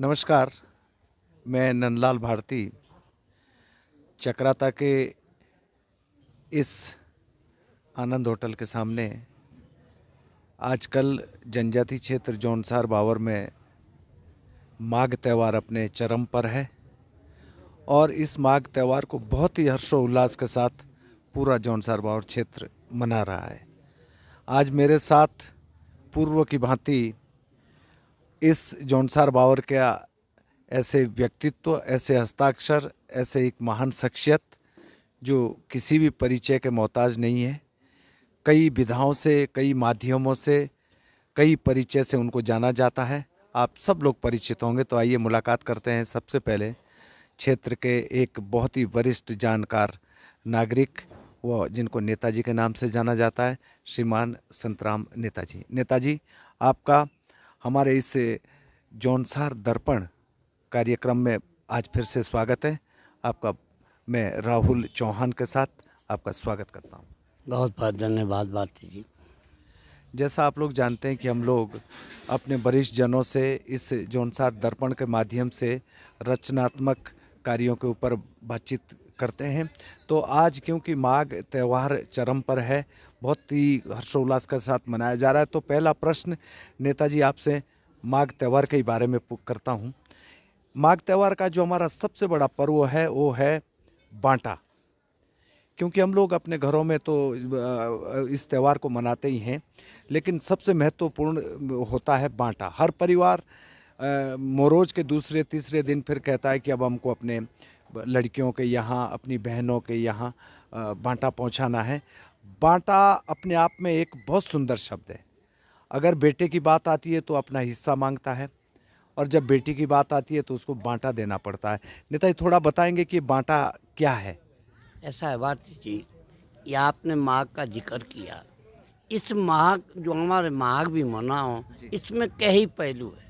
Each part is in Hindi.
नमस्कार, मैं नंदलाल भारती चक्राता के इस आनंद होटल के सामने आजकल जनजाति क्षेत्र जौनसार बावर में माघ त्यौहार अपने चरम पर है और इस माघ त्यौहार को बहुत ही हर्षोल्लास के साथ पूरा जौनसार बावर क्षेत्र मना रहा है। आज मेरे साथ पूर्व की भांति इस जौनसार बावर के ऐसे व्यक्तित्व, ऐसे हस्ताक्षर, ऐसे एक महान शख्सियत जो किसी भी परिचय के मोहताज नहीं है। कई विधाओं से, कई माध्यमों से, कई परिचय से उनको जाना जाता है। आप सब लोग परिचित होंगे, तो आइए मुलाकात करते हैं। सबसे पहले क्षेत्र के एक बहुत ही वरिष्ठ जानकार नागरिक, वो जिनको नेताजी के नाम से जाना जाता है, श्रीमान संतराम नेताजी। नेताजी, आपका हमारे इस जौनसार दर्पण कार्यक्रम में आज फिर से स्वागत है। आपका मैं राहुल चौहान के साथ आपका स्वागत करता हूँ। बहुत बहुत धन्यवाद भारती जी। जैसा आप लोग जानते हैं कि हम लोग अपने वरिष्ठ जनों से इस जौनसार दर्पण के माध्यम से रचनात्मक कार्यों के ऊपर बातचीत करते हैं। तो आज क्योंकि माघ त्यौहार चरम पर है, बहुत ही हर्षोल्लास के साथ मनाया जा रहा है, तो पहला प्रश्न नेताजी आपसे माघ त्यौहार के बारे में करता हूँ। माघ त्यौहार का जो हमारा सबसे बड़ा पर्व है वो है बांटा। क्योंकि हम लोग अपने घरों में तो इस त्यौहार को मनाते ही हैं, लेकिन सबसे महत्वपूर्ण होता है बांटा। हर परिवार मोरोज के दूसरे तीसरे दिन फिर कहता है कि अब हमको अपने लड़कियों के यहाँ, अपनी बहनों के यहाँ बांटा पहुँचाना है। बांटा अपने आप में एक बहुत सुंदर शब्द है। अगर बेटे की बात आती है तो अपना हिस्सा मांगता है, और जब बेटी की बात आती है तो उसको बांटा देना पड़ता है। नेताजी, थोड़ा बताएंगे कि बांटा क्या है? ऐसा है भारती जी, ये आपने माघ का जिक्र किया। इस माघ जो हमारे माघ भी मनाओ, इसमें कई पहलू है।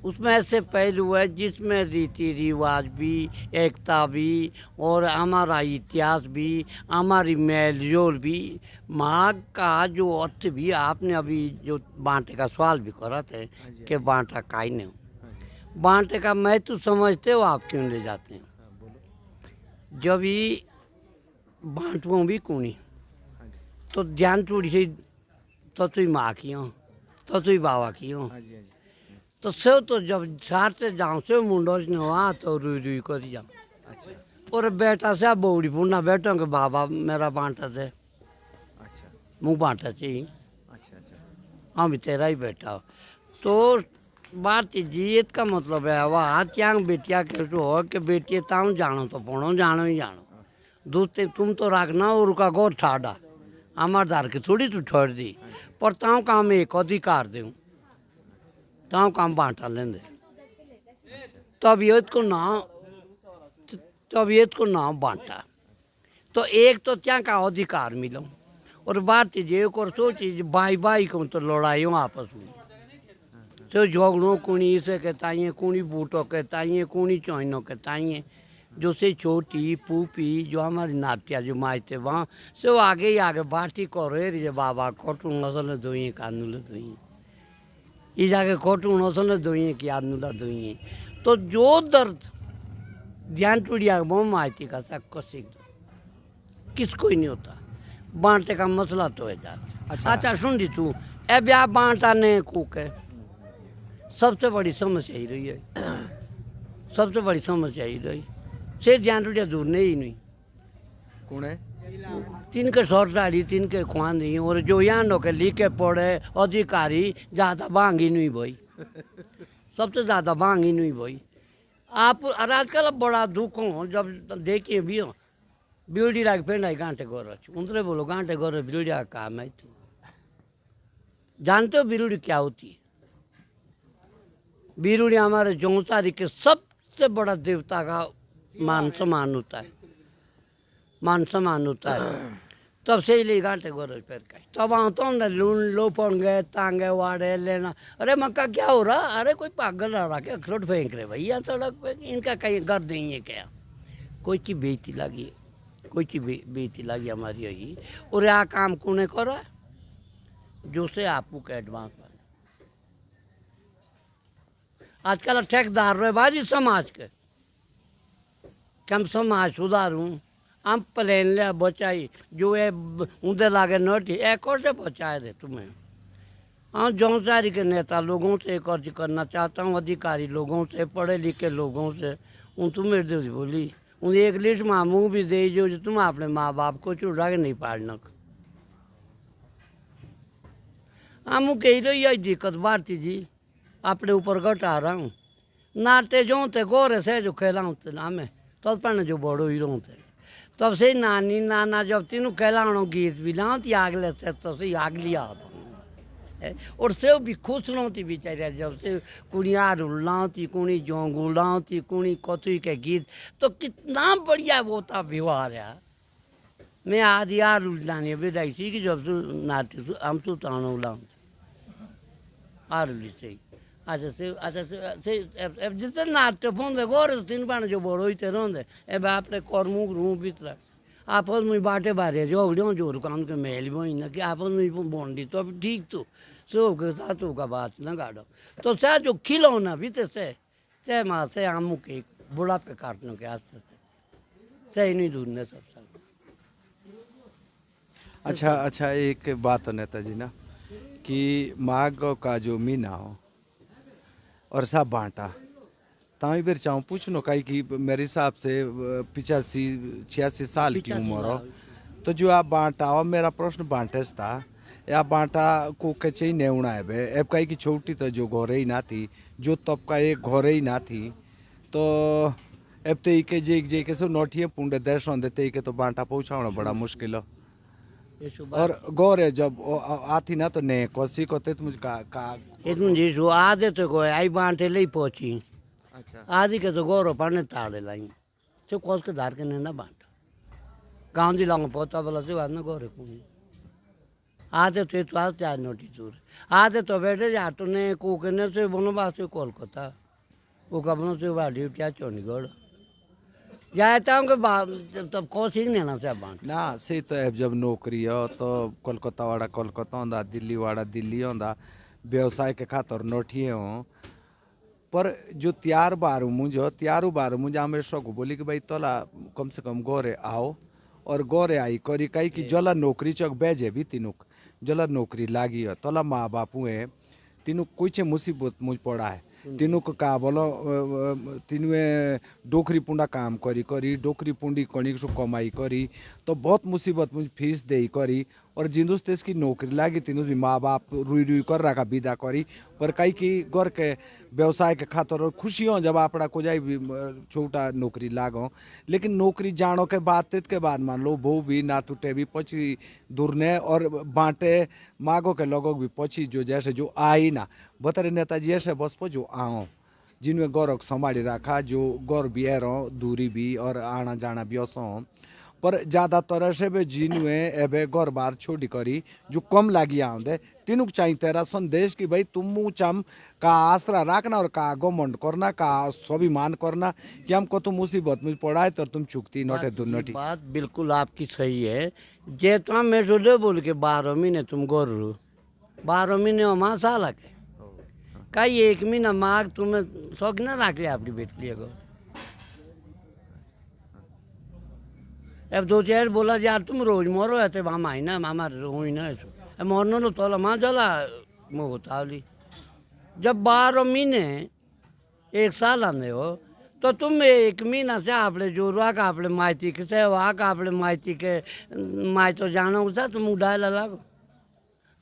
उसमें ऐसे पहलू है जिसमें रीति रिवाज भी, एकता भी, और हमारा इतिहास भी, हमारी मेलजोल भी। माघ का जो अर्थ भी, आपने अभी जो बांटे का सवाल भी करा थे कि बांटा काई नहीं, बांटे का मैं तो समझते हो आप क्यों ले जाते हैं। जब ही बांटवों भी कूनी तो ध्यान चूड़ी से तो तुई माँ की हो, तो तुई बाबा की हो, तो से तो जब सारते जाऊँ से मुंडो ने हुआ तो रुई रुई कर जाऊँ। अच्छा और बेटा से बौड़ी पुण्ना बेटों के बाबा मेरा बांटा थे, अच्छा मुँह बांटा चाहिए, अच्छा अच्छा हाँ भी तेरा ही बेटा हो। तो भारती जी इसका मतलब है वाह त्याग बेटिया के हो कि बेटिए ताऊ जानो तो पड़ो, जानो ही जानो। दूसरे तुम तो रखना और का गोर ठाडा हमार दार के थोड़ी तू छोड़ दी, पर ताऊ काम एक अधिकार दूँ, ताऊ काम बांटा लेंदे। तबीयत को नाम बांटा तो एक तो क्या का अधिकार मिलो। और भारती जी एक और सोची भाई भाई को तो लड़ाइयों आपस में तो झगड़ों कुणी इसे कहता है, कुणी बूटों कहता है, कुणी चौनों कहता है। जो से छोटी पूपी जो हमारी नातिया जो माई थे वहाँ से वो आगे ही आगे बाटी को रे बाबा खोटू नसल धोइए कानूल धोइए, ये जाके खोटू नसल धोइए कि आदनुला धोइए। तो जो दर्द ध्यान टूटिया वो माइती का सबको सीख दो, किसको ही नहीं होता। बांटे का मसला तो है जाता। अच्छा सुन दी तू ए ब्याह बांटा ने कूक है, सबसे बड़ी समस्या ही रही है, सबसे बड़ी समस्या ही रही से ध्यान टूटिया दूर नहीं नहीं कौन है? तीन के सौर डाली तीन के खुआन दी, और जो यहाँ के लिखे पढ़े अधिकारी ज़्यादा भांगी नहीं भाई, सबसे ज़्यादा भांगी नहीं भाई। आप आजकल बड़ा दुख हो जब देखिए भी हो बिल्डी लाग पेंडाई गांठे गोर उनसे बोलो गांठे गोर बिल्डी का काम है। जानते हो बिरुड़ी क्या होती है? बिरुड़ी हमारे जौनसारी के सबसे बड़ा देवता का मान सम्मान होता है, मान सम्मान होता है। तब से ही गांठे गोर पैर का तब आता ना लून लोपन गए तांगे वाड़े लेना। अरे मक्का क्या हो रहा, अरे कोई पागल रहा क्या अखरोट फेंक रहे भैया सड़क पे, इनका कहीं घर नहीं है क्या। कोई की बेइज्जती लगी, कोई की बेइज्जती लगी हमारी यही। और यहाँ काम कौन करा जो से आपको के एडवांस आजकल ठेकेदार रहे बाजी समाज के कि हम समाज सुधारूं हम प्लेन ले बचाई जो है उनके लागे नोटी एक और से बचाए दे तुम्हें। हाँ जौनसारी के नेता लोगों से एक अर्ज करना चाहता हूँ, अधिकारी लोगों से, पढ़े लिखे लोगों से, उन तुम मेरे दिल बोली उन एक लिस्ट मामू भी दे जो तुम अपने माँ बाप को चुरा के नहीं पाड़ना। हम कही रही यही दिक्कत भारती जी अपने ऊपर घटा रहा हूँ नाटे जो थे गोरे से जो खेलाऊँ थे ना मैं तो पढ़ने जो बड़ो हीरो थे तब से नानी नाना जब तीनों खेलाणों गीत भी लाऊँ थी आगले से तो से आग लिया होता और से भी खुश रहती बेचारे जब से कुड़िया रुलाती कुणी जोंगू लाती कुणी कथुई के गीत तो कितना बढ़िया वो था व्यवहार है। मैं आदि यार रुलानी बेटा इसी की जब से नाटी हम सुताणों लाऊँ आरुली से अच्छा से जितने नाट्य फोन गोरे तीन बाण जो बड़ो ही रोंदे ए आपने कर्मू रूम भीतर आपस में बाटे बारे जोड़ियों जोर काम के मेल में ना कि आपस में बोंडी तो अब ठीक तो सो के साथ का बात न गाड़ो तो सह जो खिलौना भी तो से माँ से आमू के बुढ़ापे काटने के आस्ते सही नहीं ढूंढने सब अच्छा अच्छा एक बात है नेताजी ना कि माघ का जो महीना हो और सब बांटा ताई बेर चाहूँ पूछनो कहीं कि मेरे हिसाब से 85-86 साल की उम्र हो तो जो आप बांटा हो मेरा प्रश्न बांटे था या बांटा को कचे नहीं उड़ा है बे अब कहीं की छोटी तो जो घोरे ही ना थी जो तब का एक घोरे ही ना थी तो अब तो इके जे के सो नोटिए पुंडे देश देते के तो बांटा पहुँचाना बड़ा मुश्किल हो और गौरे जब आती ना तो ने कोसी को ते मुझे का इतने जी सो आधे तो कोई आई बांटे ले पहुंची अच्छा आदि के तो गौरव पढ़ने ताड़े लाई तो कोस के धार के ना बांट गाँव दी लाऊं पोता बोला से बाद में गौरव कौन आधे तो आज चार नोटी दूर आधे तो बैठे जाटो ने कोकने से बनो बात से कोलकाता वो कबनों से बाड़ी क्या चंडीगढ़ जाता हूँ कि तब कोशिश नहीं ना से बांट ना से तो अब जब नौकरी हो तो कोलकाता वाला कोलकाता होंदा दिल्ली वाला दिल्ली होंदा व्यवसाय के खातर नोटिए हो पर जो त्यार बारू मुझे हमेशा को बोली कि भाई तोला कम से कम गोरे आओ और गोरे आई करी कई कि जला नौकरी चौक बेजे भी तीनुक जला नौकरी लागी है तोला माँ बापू है तीनों कुछ मुसीबत मुझ पड़ा है तीनों को का बोलो तीनों डोकरी पुंडा काम करी करी डोकरी पुंडी कणी सो कमाई करी तो बहुत मुसीबत मुझ फीस दे करी और जिंदुस तेज की नौकरी लागी तीनों भी माँ बाप रुई रुई कर रखा विदा करी पर कई की घर के व्यवसाय के खातर और खुशियों जब आपड़ा को जाए छोटा नौकरी लागो लेकिन नौकरी जानो के बाद तित के बाद मान लो वो भी ना टूटे भी पची दूरने और बांटे मागो के लोगों भी पची जो जैसे जो आई ना बतरे नेताजी ऐसे बस पो जो आओ जिनमें गौरव संभाली रखा जो गौर भी एरो दूरी भी और आना जाना भी असो पर ज़्यादातर से भी जिनमें एबे गौर बार छोड़ी करी जो कम लागी आंदे तीनुक चाहिए तेरा संदेश कि भाई तुम चम का आसरा रखना और का घमंड करना का स्वाभिमान करना कि हमको तुम मुसीबत में पड़ा है तो तुम चुकती नोटे दुर्नटी बात बिल्कुल आपकी सही है जे तुम मेरे से बोल के 12 महीने तुम गोर 12 महीने माँ साल के कई एक महीना माग तुम्हें शौक ना रख लिया अपनी बेटी को अब 2-4 बोला यार तुम रोज मरो है तो मामा आई ना मामा रोई ना ऐसो मरनो लो तोला माँ जला मुँह उतावली जब 12 महीने 1 साल आने हो तो तुम 1 महीना से आपने जोरवा का आपने माइती के सेवा का आपने माइती के माई तो जानो सा तुम उड़ाए लागो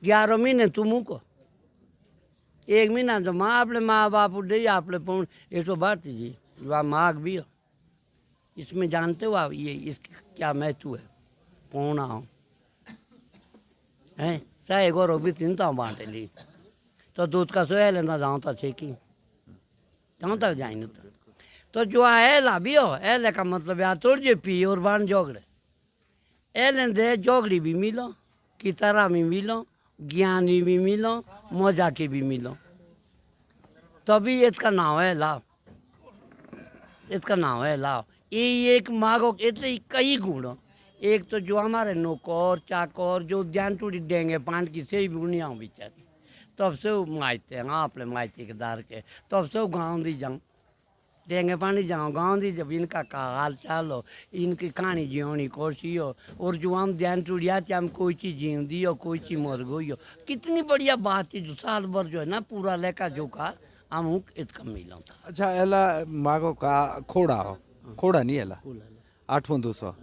11 महीने तुम को 1 महीना तो माँ आपने माँ बाप दे आपने पौन ये तो भारती जी वह माघ भी हो इसमें जानते हो आप ये इसकी क्या महत्व है कौन आओ हैं सही गौरव भी चिंता बांटे ली तो दूध का सोया लेना जाऊँ तो छेकी कहाँ तक जाएंगे तो जो है ला भी हो एले का मतलब यार तोड़ जे पी और बाण जोगड़े एले दे जोगड़ी भी मिलो कितारा भी मिलो ज्ञानी भी मिलो मजा के भी मिलो तभी इसका नाम है लाभ इसका नाम है लाभ ये एक मागो इतने कई गुण एक तो जो हमारे नौकर चाकर जो ध्यान टूटी देंगे पान की से भी बुनिया बेचारी तब से वो मायते हाँ अपने मायते के दार के तब से वो गाँव दी जाऊँ देंगे पानी जाऊँ गाँव दी जब इनका का हाल चाल हो इनकी कहानी जीवनी कोशी हो और जो हम ध्यान टूटिया हम कोई चीज़ जीव दी हो कोई चीज़ मर गई हो कितनी बढ़िया बात है जो साल भर जो है ना पूरा लेका जो का हम इतना मिला था अच्छा एला मागो का खोड़ा हो खोड़ा नहीं एला 8वां दूसरा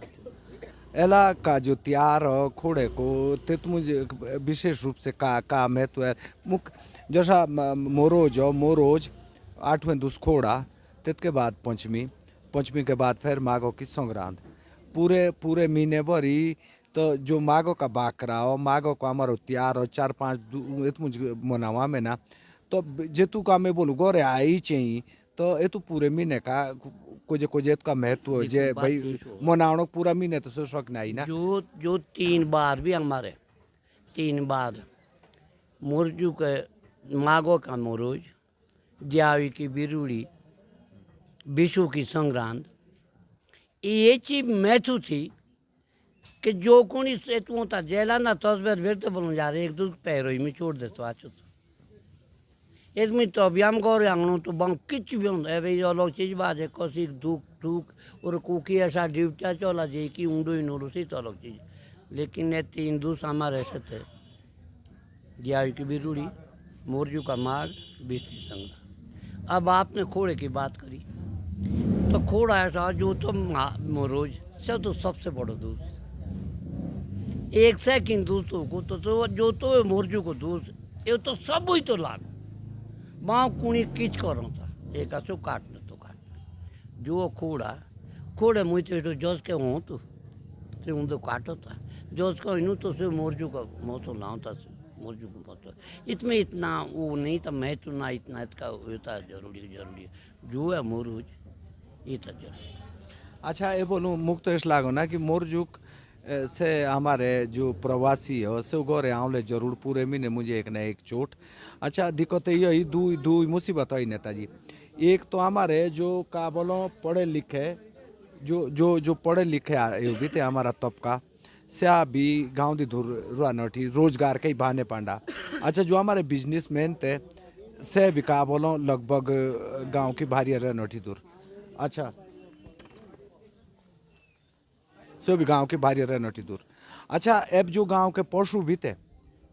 एला का जो त्यार हो खोड़े को तित मुझे विशेष रूप से का महत्व है मुख्य जैसा मोरोज 8वें दूस खोड़ा तित के बाद पंचमी पंचमी के बाद फिर माघो की संक्रांत पूरे महीने भरी तो जो माघो का बाकरा हो माघो का हमारो त्यार हो 4-5 इत मुझे मनावा में ना तो जेतु का मैं बोलूँ गोरे आई चाहिए तो ये तो पूरे महीने का कुछ का महत्व हो जे भाई मनावनो पूरा महीने तो सो शौक नहीं ना जो 3 बार भी हमारे 3 बार मुरजू के माघो का मोरोज दियावी की बिरुड़ी विशु की संक्रांत ये चीज महत्व थी कि जो कोनी से तू था जेला ना तस्वीर फिर तो बोलूँ जा रहे एक दूसरे पैरों ही में छोड़ दे तो आचो तो इसमें तो अभी हम गौर आंगनों तो बंग किच भी होता है भाई अलग चीज बात है कसी दुख टूक और कुकी ऐसा ड्यूटा चला जे कि ऊँडो ही नूरो सी तो अलग चीज लेकिन ये 3 दूस हमारे ऐसे थे दियावी की बिरुड़ी मोरजू का माघ बीस की संक्रांत अब आपने खोड़े की बात करी तो खोड़ा ऐसा जो तो मोरोज से तो सबसे बड़ा दूध एक सेकंड दूसरों को तो जो तो मोरजू को दूध ये तो सब ही तो लाग माँ कुणी किच करो था एक आसो काटना तो काट जो खोड़े मुझे तो जोश के हूँ तो से उन तो काटो था जोश का इनू तो से मोरजू का मौसम लाओ था मोरजू को मौसम इसमें इतना वो नहीं था मैं तो ना इतना इसका होता जरूरी जो है मोरूज अच्छा ये बोलूँ मुक्त इस लागो ना कि मोरजुक से हमारे जो प्रवासी है से गोरे आंवले जरूर पूरे महीने मुझे एक ना एक चोट अच्छा दिक्कत यही दू मुसीबत है नेताजी एक तो हमारे जो का बोलो पढ़े लिखे जो पढ़े लिखे भी थे हमारा तबका स्या भी गाँव दी धुर रुआ नठी रोजगार के ही बहाने पांडा अच्छा जो हमारे बिजनेसमैन थे से भी का बोलो लगभग गांव की भारी रह नठी दूर अच्छा सो भी गांव के भारी रह नटी दूर अच्छा अब जो गांव के पशु भी थे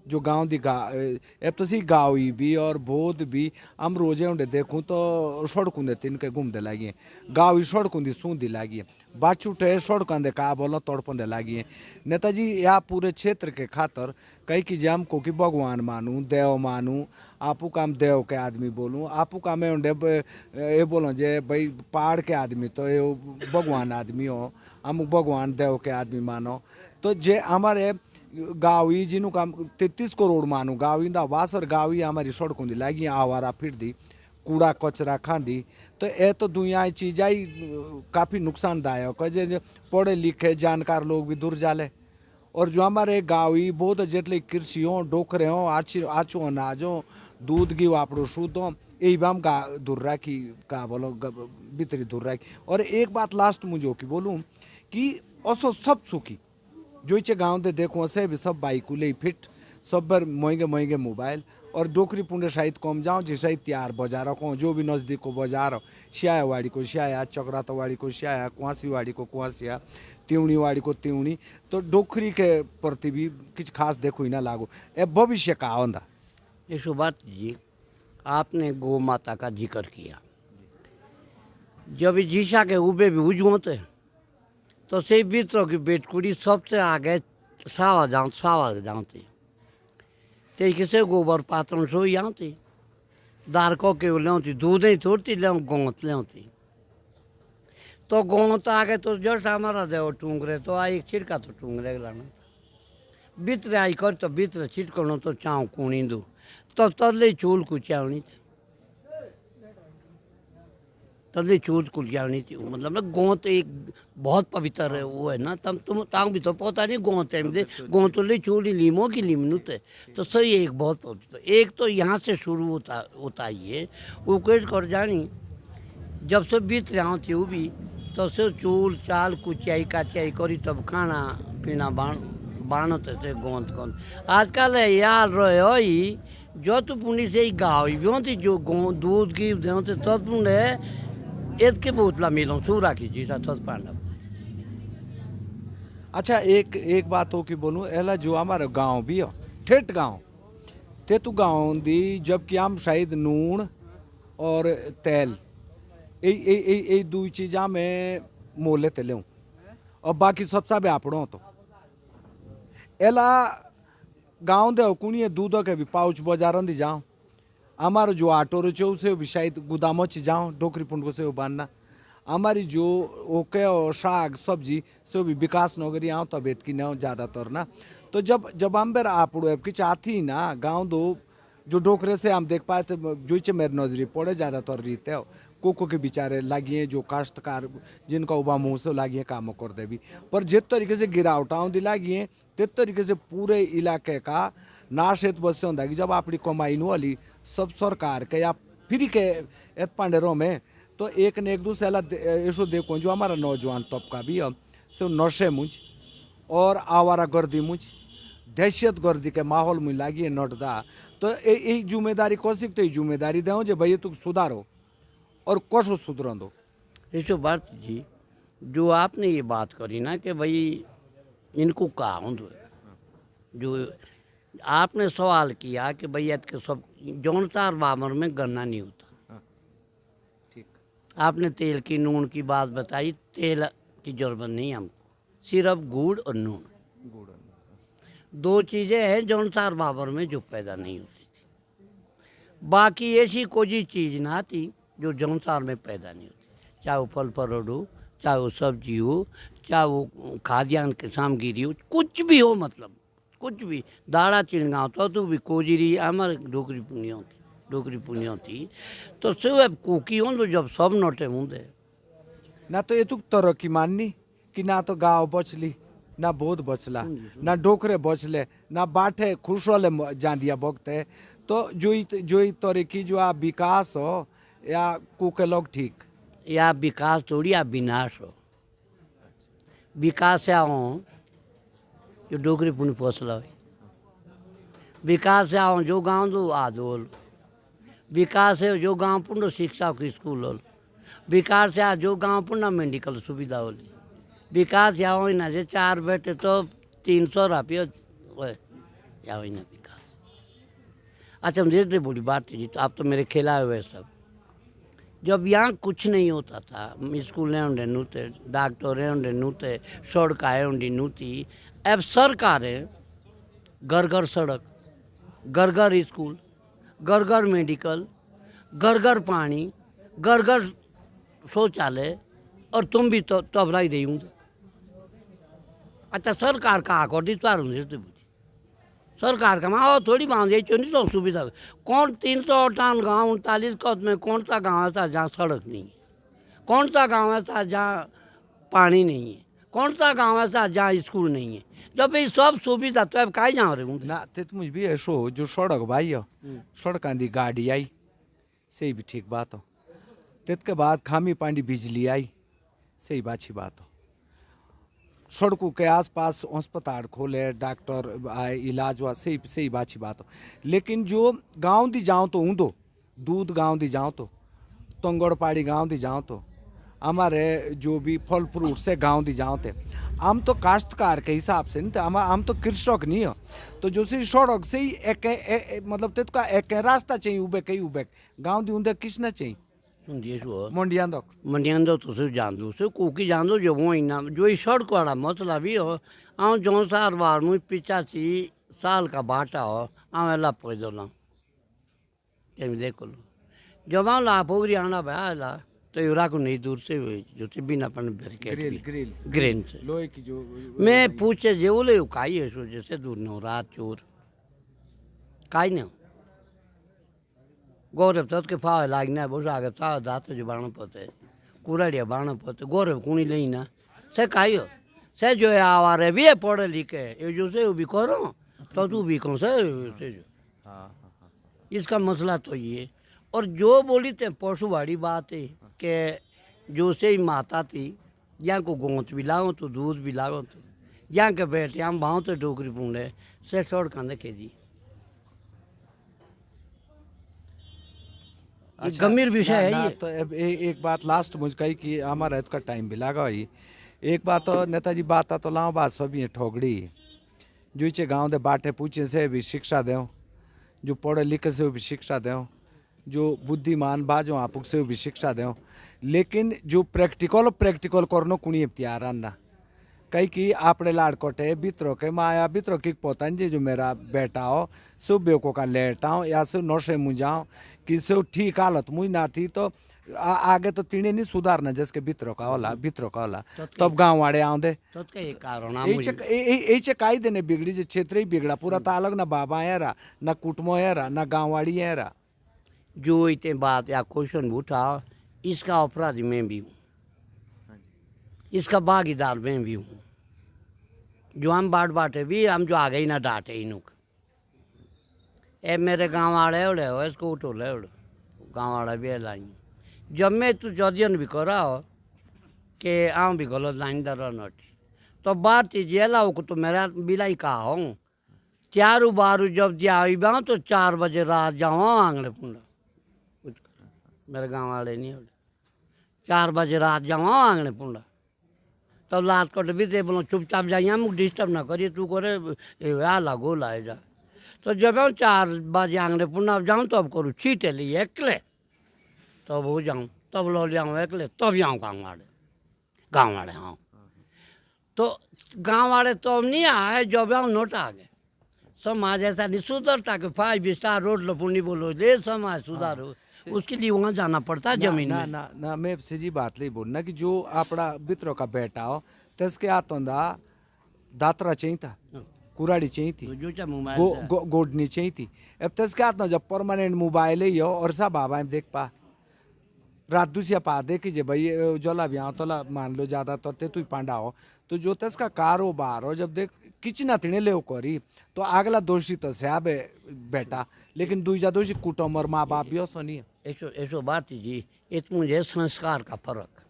जो गांव दी अब तो सी गावी भी और बोध भी हम रोजे उन्हें देखूं तो सड़कों दे तीन के घूमते लागिए गावी सड़कों दी सूंदी लागिए बाछू ठे सड़कों दे का बोलो तड़पों दे लागिए नेताजी या पूरे क्षेत्र के खातर कई की जम को कि भगवान मानूं देव मानूं आपू काम देव के आदमी बोलूं आपू का मैं उन्हें ये बोलो जे भाई पहाड़ के आदमी तो ये भगवान आदमी हो हम भगवान देव के आदमी मानो तो जे हमारे गावी जिन्हों का 33 करोड़ मानू गावी दा वासर गावी हमारी सड़कों दी लागी आवारा फिर दी कूड़ा कचरा खांदी तो ये तो दुनिया चीज़ आई काफ़ी नुकसानदायक है जे पढ़े लिखे जानकार लोग भी दूर जाले और जो हमारे गावी बहुत जेटली कृषि हो डोकरे हो आचो अनाज हो दूध घी वापड़ो शुद्ध हो यही भी हम दूर राखी का बोलो भीतरी दूर राखी और एक बात लास्ट मुझे की बोलूँ कि असो सब सुखी जो इचे गाँव दे देखो से भी सब बाइक ले फिट सब बार महंगे मोबाइल और डोकरी पुंडे शायद कम जाओ जिस त्यार बाजार को जो भी नज़दीक को बाजार श्याया वाड़ी को श्याया चक्राता वाड़ी को श्याया कुआसी वाड़ी को कुआसिया त्यूणी वाड़ी को त्यूणी तो डोकरी के प्रति भी कुछ खास देखो ही ना लागू ए भविष्य का आंदा यशोबात जी आपने गौ माता का जिक्र किया जब जीशा के उबे भी उजू होते तो से भीतरों की बेटकुड़ी सबसे आगे सावा जाती ते किसे गोबर पात्रों सो आती दार को के लेती दूध ही थोड़ती ले गोंत लेती तो गोंत आगे तो जस्ट हमारा देव टूंगरे तो आई छिड़का तो टूंगरे लाना भीतर आई कर तो भीतर छिटकणो तो चाव कूणी दू तो तदले चूल कुचावनी थी तदले चूल कुचावनी थी मतलब ना गोंत एक बहुत पवित्र है वो है ना तुम तांग भी तो पता नहीं गोंत है मुझे गोंत ले चूली लीमो की लीमनुत है तो सही एक बहुत पवित्र एक तो यहाँ से शुरू होता ही है वो कैसे कर जानी जब से बीत रहा थी वो भी तो से चूल चाल कुचाई काचाई करी तब खाना पीना बाणते से गोंत आजकल यार रहे जो तो पुण्य से ही गाँव ही जो दूध की दें तो तद पुण्य इसके बोतला मिलो सूरा की जी तद पांडव। अच्छा एक एक बात हो कि बोलूँ एला जो हमारा गांव भी हो ठेठ गांव ते तू गांव दी जबकि हम शायद नून और तेल ए दो चीज़ा में मोले ते लें और बाकी सब सब आपड़ों तो एला गांव दे कुणी दूध के भी पाउच बाजार दी जाओ हमारा जो आटो रो उसे भी शायद गोदामों च जाओ डोकरी पुंड को से वो बांधना हमारी जो ओके और साग सब्जी से भी विकास नौकरी आओ तबियत की ना ज़्यादातर ना तो जब हम बेर आपड़ो की चाहती ना गांव दो जो डोकरे से हम देख पाए थे जो चे मेरे नजरी पड़े ज़्यादातर रीते हो कोको के बेचारे लागिए जो काश्तकार जिनका उबा मुँह से लागिए काम कर दे भी पर जिस तरीके से गिरावटाओं दी लागिए तिस तरीके से पूरे इलाके का नाश हेत बस होता कि जब अपनी कमाई नु वाली सब सरकार के या फ्री के एत पांडेरों में तो एक ने एक दूसरे ऐसो देखो जो हमारा नौजवान तबका भी है सो नशे मुझ और आवारा गर्दी मुझ दहशत गर्दी के माहौल में लागी नटदा तो यही जिम्मेदारी कौशिक तो जिम्मेदारी दे जे भैया तू सुधारो और कसो सुधर दो। ऐसो बात जी जो आपने ये बात करी ना कि भाई इनको कहा जो आपने सवाल किया कि भैया के सब जौनतार बामर में गन्ना नहीं होता। ठीक आपने तेल की नून की बात बताई तेल की जरूरत नहीं हमको सिर्फ गुड़ और नून दो चीज़ें हैं जौनतार बाबर में जो पैदा नहीं होती थी बाकी ऐसी कोई चीज़ ना थी जो जौनसार में पैदा नहीं होती चाहे वो फल फ्रूट हो चाहे वो सब्जी हो चाहे वो खाद्यान्न की सामग्री हो कुछ भी हो मतलब कुछ भी दाड़ा चिड़गाँव तो भी कोजरी हमारे डोकरी पुनियों थी तो सिर्फ कोकी हो तो जब सब नोटे होंगे ना तो ये तो तरक्की माननी कि ना तो गाँव बचली ना बोध बचला ना डोकरे बचले ना बाटे खुश वाले जांदिया बगते तो जो तरीकी जो आप विकास हो या कुके लोग ठीक या विकास थोड़ी या विनाश हो विकास या हो जो डोकरी पुण्य फसला हो विकास या हो जो गाँव दो आदोल विकास है जो गाँव पुण्य शिक्षा के स्कूल हो विकास या जो गाँव पुण्य मेडिकल सुविधा होली विकास या हो ना जे 4 बेटे तो 300 रुपये या हो ना विकास। अच्छा हम देखते बड़ी बात है जी तो आप तो मेरे खिलाए हुए सब जब यहाँ कुछ नहीं होता था स्कूलें उन्हें नूते डॉक्टरें उन्हें नूते सड़कें उन्हें नूती अब सरकारें घर घर सड़क घर घर स्कूल घर घर मेडिकल घर घर पानी घर घर शौचालय और तुम भी तो अबराई दे अच्छा सरकार का आकोटी तार सरकार का माँ थोड़ी बांध यही नहीं तो सुविधा कौन 358 गाँव 39 कद में कौन सा गांव ऐसा जहाँ सड़क नहीं है कौन सा गांव ऐसा जहाँ पानी नहीं है कौन सा गांव ऐसा जहाँ स्कूल नहीं है जब ये सब सुविधा तो अब कहीं जा रहे ना ते मुझ भी ऐसो जो सड़क भाई हो सड़क दी गाड़ी आई सही भी ठीक बात हो तेत के बाद खामी पानी बिजली आई सही अच्छी बात हो सड़कों के आसपास अस्पताल खोले डॉक्टर आए इलाज हुआ सही सही अच्छी बात हो लेकिन जो गांव दी जाओ तो ऊँदो दूध गांव दी जाओ तो तंगड़पाड़ी गांव दी जाओ तो हमारे जो भी फल फ्रूट से गांव दी जाओ थे हम तो काश्तकार के हिसाब से नहीं थे हम तो कृषक नहीं हो तो जो सी सड़क से ही एक मतलब ते का एक रास्ता चाहिए उबे कई उबे गांव दी उन्दे किसना चाहिए मंडियां तो सिर्फ जान दो सिर्फ कोकी जान दो जो वो इना जो ये सड़क वाला मसला भी हो आऊँ जो सार बार मुझ 85 साल का बाटा हो आऊँ एला पैदल कहीं देखो लो जब आऊँ ला पोगरी आना भाई ला तो युरा को नहीं दूर से जो बिना अपन ग्रिल से लोहे की जो मैं पूछे जो ले काई है सो जैसे दूर न हो रात चोर काई न गौरव तत् के फावे लागना बहुत आगे ता दात जो बाण पते कुराड़िया बाण पते गौरव कुणी लेना से काई हो से जो है आवारे भी है पढ़े लिखे ये जो से भी करो तो तू भी कौन से जो इसका मसला तो ये और जो बोली थे पशुवाड़ी बात है कि जो से ही माता थी यहाँ को गोंत भी लागो तो दूध भी लागो तो यहाँ के बेटे हम भाव तो डोकरी पूंडे से छोड़ कंधे के दी ये गंभीर विषय है ये। तो अब एक बात लास्ट मुझ कही कि हमारा इसका टाइम भी लगा ही। एक बात तो नेताजी बात तो लाओ बात सभी ठोगड़ी जो इचे गांव दे बाटे पूछे से भी शिक्षा दें, जो पढ़े लिखे से भी शिक्षा दें, जो बुद्धिमान बाजो आपुक से भी शिक्षा दें, लेकिन जो प्रैक्टिकल करनो कुणी तैयार ना कई कि आपने लाड़कोटे बित्रो के माया बित्रो की पोतंजे जो मेरा बेटा हो सो बेको का लेटाओ या सो नौशे मुझाओ कि सो ठीक हालत मुझ ना थी तो आगे तो तीने नहीं सुधारना जिसके बित्रो का होला तब गांव वाले आउंदे तो के कारण ऐसे काई देने बिगड़ी जो क्षेत्र ही बिगड़ा पूरा तालक ना बाबा है ना कुटुंबो है ना गांववाड़ी है। जो इतने बात या क्वेश्चन उठा इसका अपराधी मैं भी हूँ, इसका भागीदार मैं भी हूँ। जो हम बाटे भी हम जो आगे ही ना डांटे इनुक ए मेरे गांव वाले उड़े हो इसको उठो ले उड़ गांव वाला भी लाई जब मैं तू जदियन भी करा हो कि आऊँ भी गलत लाइन दर नटी तो बात जेला को तो मेरा बिलाई कहा हूँ चारू बारू जब दिया तो 4 बजे रात जाओ आंगड़े पुंडा मेरे गांव वाले नहीं उड़े 4 बजे रात जाओ आंगड़े पुंडा तब लास्ट कट भी दे बोलो चुपचाप जाइए मुझे डिस्टर्ब ना करिए तू करे लागो लाए जा तो जब हम 4 बजे आंगने पुनः जाऊँ तो अब करूँ छीटे लिए एकले तब हो जाऊँ तब लो जाऊँ एकले तब जाऊँ गाँव वाले हाँ तो गाँव वाले तो अब नहीं आए जब हम नोट आ गए समाज ऐसा नहीं सुधरता कि 5 स्टार रोड लो पुण्य बोलो ले समाज सुधारो उसके लिए वहाँ जाना पड़ता है जमीन ना, में। ना मैं सीधी बात नहीं बोलना कि जो अपना बित्रो का बेटा हो तो इसके आतोंदा दात्रा चाहिए था कुराड़ी चाहिए थी गोडनी चाहिए थी अब तो इसके हाथ जब परमानेंट मोबाइल ही हो और सब बाबा देख पा रात दूसरा पा दे कि भाई जोला भी तो मान लो ज्यादा तो तू पांडा हो तो जो तो इसका कारोबार हो जब देख किचना तिने ले करी तो अगला दोषी तो से आबे बेटा लेकिन दूसरा दोषी कुटुंब और माँ बाप भी हो सुनिए ऐसो बात जी एक मुझे संस्कार का फर्क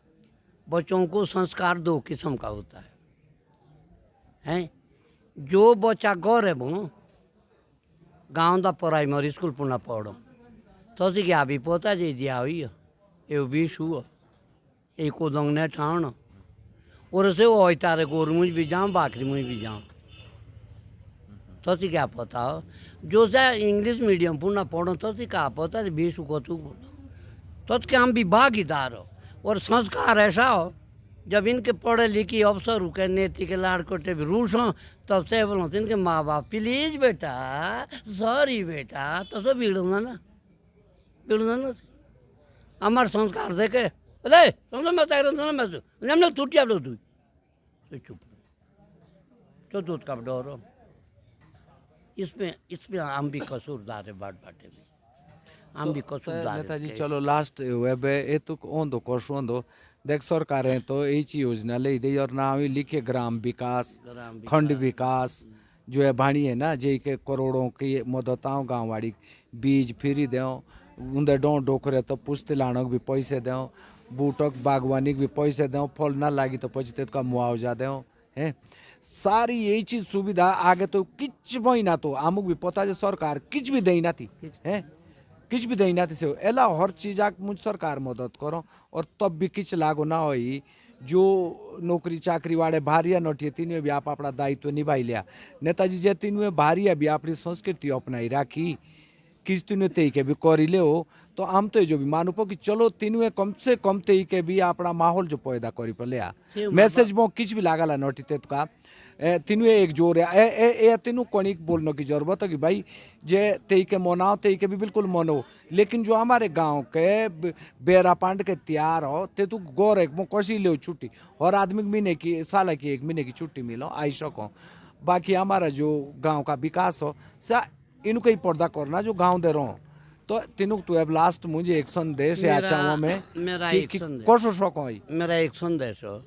बच्चों को संस्कार 2 किस्म का होता है हैं जो बच्चा गौरव हूँ गाँव का प्राइमरी स्कूल पुनः पढ़ो तो सी क्या भी पोता जी दिया हुई है ये भी हुआ एक को दंग ने ठाण और से वो तारे गोर मुझ भी जाऊँ बाकरी मुझ भी जाऊँ तो सी क्या पता हो जो से इंग्लिश मीडियम पुनः पढ़ो तो सी क्या पता बीस को तू तो क्या हम भी भागीदार हो और संस्कार ऐसा हो जब इनके पढ़े लिखी अफसर के नेती के लाड़कोटे भी रूस हों तब से बोलो तो इनके माँ बाप प्लीज बेटा सॉरी बेटा तो सब बिगड़ना ना हमारे संस्कार देखे अरे समझो मैं तैयार ना मैं हमने टूट जा लो तू तो चुप तो दूध का डर हो इसमें हम भी कसूरदार है बाटे में हम भी कसूरदार नेताजी चलो लास्ट वेब ए तो ओंदो कोश ओंदो देख सरकार है तो एच योजना ले दे और ना ही लिखे ग्राम विकास खंड विकास जो है भाणी है ना जे के करोड़ों की मदताओं गाँववाड़ी बीज फ्री दें उन्दे डोकरे तो पुश्ते लाणक भी पैसे दें बूटक बागवानी भी पैसे दें फल ना लगी तो पछते का मुआवजा दें है सारी यही चीज सुविधा आगे तो किच महीना तो आमुक भी पता है सरकार किच भी देना थी है किच भी देना थी से एला हर चीज मुझ सरकार मदद करो और तब भी किच लागो ना हो जो नौकरी चाकरी वाले भारिया नटिए तीनों भी आप अपना दायित्व निभाई लिया नेताजी जे तीनों भारिया भी अपनी संस्कृति अपनाई राखी किस तीनों ते के भी करी ले हो तो आम तो जो भी मानू पो कि चलो तीनों कम से कम ते के भी अपना माहौल जो पैदा करी पे मैसेज मो किच भी लागला नटी ते का तीनों एक जोर है ए तीनों कणिक बोलने की जरूरत है कि भाई जे ते के मनाओ ते के भी बिल्कुल मनो लेकिन जो हमारे गांव के बेरा पांड के तैयार हो ते तू गौर एक मो कशी ले छुट्टी और आदमी महीने की साल की 1 महीने की छुट्टी मिलो आई सको बाकी हमारा जो गाँव का विकास हो सा इनको ही पर्दा करना जो गाँव दे रहो तो तीनों तू अब लास्ट मुझे एक संदेश है अच्छा में कोशो शौक मेरा एक संदेश हो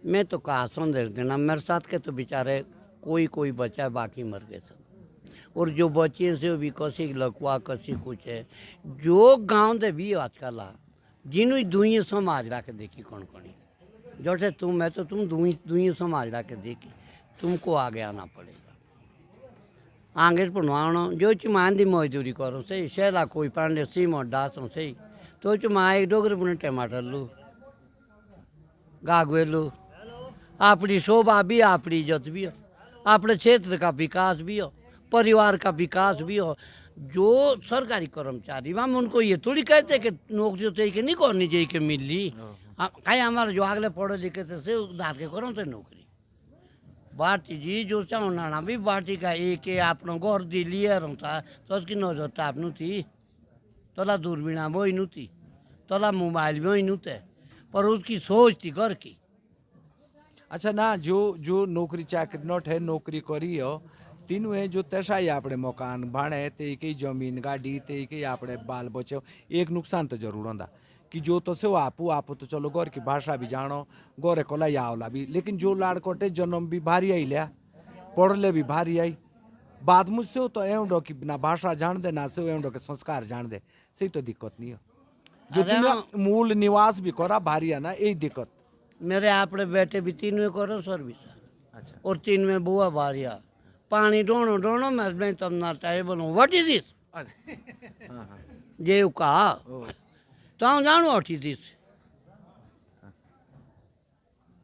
मैं तो कहा संदेश देना मेरे साथ के तो बेचारे कोई बचा बाकी मर गए सब और जो बचे से भी कसी लकवा कसी कुछ है जो गांव दे भी आजकल जिन्होंने दुई समाज रखे देखी कौन जैसे तुम है तो तुम दुई समाज रखे देखी तुमको आगे आना पड़ेगा आगे पढ़वाना जो चिमांदी मजदूरी करो सही शहरा कोई पांडे सीमो डासो सही तो च मां एक डोगरे पुणे टमाटर लू गागुए लू अपनी शोभा भी अपनी इज्जत भी हो अपने क्षेत्र का विकास भी हो परिवार का विकास भी हो। जो सरकारी कर्मचारी हम उनको ये थोड़ी कहते कि नौकरी तो के नहीं करनी चाहिए कि मिल ली कहीं हमारे जो अगले पढ़े लिखे थे से उधार के करो तो नौकरी बाटी जी जो चाहना भी बाटी का एक अपना घर दी लियर होता तो उसकी नजर टाप नु थी तोला दूरबीना वो ही थी तोला मोबाइल वो ही थे पर उसकी सोच थी घर की। अच्छा ना जो जो नौकरी चाकरी नोट है नौकरी करी हो तीनों है जो तैसा ही आपने मकान भाणे ते कई जमीन गाड़ी ते कई आपने बाल बचे एक नुकसान तो जरूर होता कि जो तो से आप तो चलो गौर की भाषा भी जानो गौरे कोला यावला भी लेकिन जो लाड़कोटे जन्म भी भारी आई लिया पढ़ले भी भारी आई बाद मुझसे तो एवं कि ना भाषा जान दे ना से एवं के संस्कार जान दे सही तो दिक्कत नहीं हो जो तुम मूल निवास भी करा भारी है ना यही दिक्कत। मेरे आपने बेटे भी 3 में करो सर्विस अच्छा और 3 में बुआ भारिया पानी डोनो डोनो मैं तब ना टेबल व्हाट इज दिस जे कहा तो हम जानू उठी दिस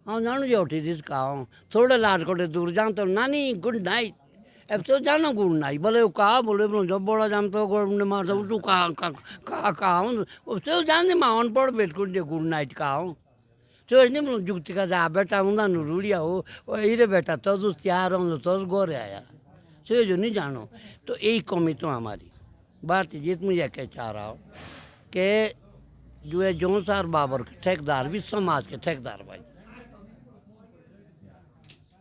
हम जानू जो उठी दिस कहा थोड़े लाड कोटे दूर जान तो नानी गुड नाइट अब तो जानो गुड नाइट बोले वो कहा बोले जब बड़ा जाम तो गोड़ मार दो तू कहा उससे जान दे मां अनपढ़ बैठ कर गुड नाइट कहा तो नहीं जुगती का जा बेटा उन्हें रूढ़िया हो हीरे बेटा तो उस तैयार हो तो गोरे आया सो जो नहीं जानो तो यही कमी तो हमारी भारतीय जीत मुझे कह चाह रहा हूँ कि जो है जौनसार बाबर के ठेकेदार भी समाज के ठेकेदार भाई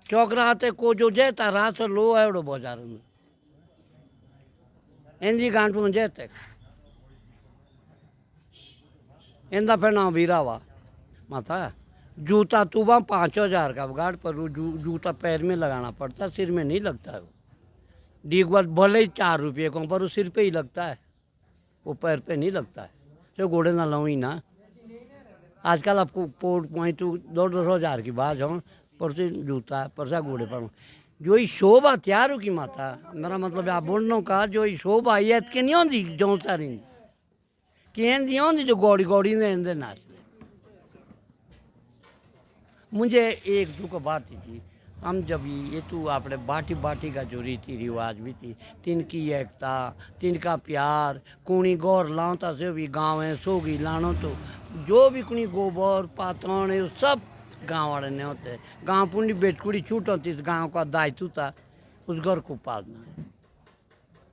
चौकराते को जो जेता रात लो एवडो बाजार में इंदी गांठ में जेते इंदा फिर ना भीरावा माता जूता तू वहाँ 5,000 का गाड़ पर जूता पैर में लगाना पड़ता सिर में नहीं लगता है वो डीग बात भले ही 4 रुपये को पर वो सिर पे ही लगता है वो पैर पे नहीं लगता है तो घोड़े ना लाऊं ही ना आजकल आपको पोर्ट पॉइंट 200,000 की बात हो परसे जूता है परसा घोड़े पर जो ही शोभा तैयार हो की माता मेरा मतलब आप बोलने का जो ही शोभा ये के नहीं होती जो सारी कि होती जो गौड़ी गौड़ी ने इंदे नाच मुझे एक दुख बात थी हम जब ये तो आपने बाटी बाटी का जो रीति रिवाज भी थी तिनकी एकता तिनका प्यार कुणी गौर लाता से भी गाँव है सोगी लानो तो जो भी कुणी गोबर पातन है सब गाँव वाले ने होते गाँव पुण्य बेटकुड़ी छूट होती इस गाँव का दायित्व था उस घर को पालना है